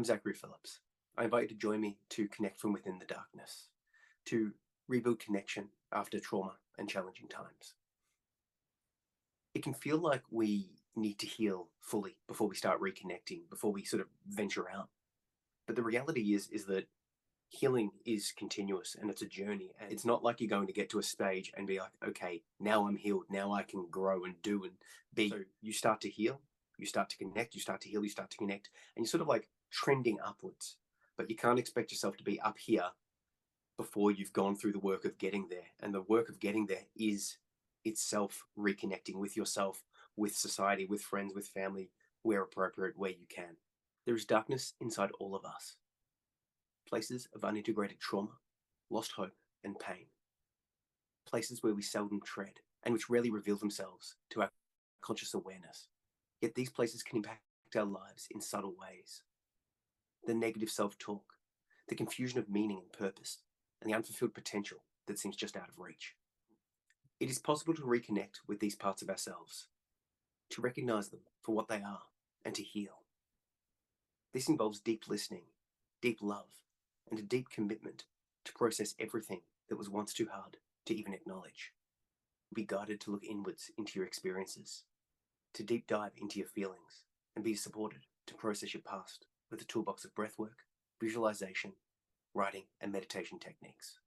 I'm Zachary Phillips. I invite you to join me to connect from within the darkness, to rebuild connection after trauma and challenging times. It can feel like we need to heal fully before we start reconnecting, before we sort of venture out. But the reality is that healing is continuous and it's a journey. And it's not like you're going to get to a stage and be like, okay, now I'm healed. Now I can grow and do and be. So you start to heal, you start to connect, you start to heal, you start to connect, and you're sort of like trending upwards. But you can't expect yourself to be up here before you've gone through the work of getting there. And the work of getting there is itself reconnecting with yourself, with society, with friends, with family, where appropriate, where you can. There is darkness inside all of us. Places of unintegrated trauma, lost hope, and pain. Places where we seldom tread and which rarely reveal themselves to our conscious awareness. Yet these places can impact our lives in subtle ways. The negative self-talk, the confusion of meaning and purpose, and the unfulfilled potential that seems just out of reach. It is possible to reconnect with these parts of ourselves, to recognize them for what they are, and to heal. This involves deep listening, deep love, and a deep commitment to process everything that was once too hard to even acknowledge. Be guided to look inwards into your experiences, to deep dive into your feelings, and be supported to process your past with a toolbox of breathwork, visualization, writing, and meditation techniques.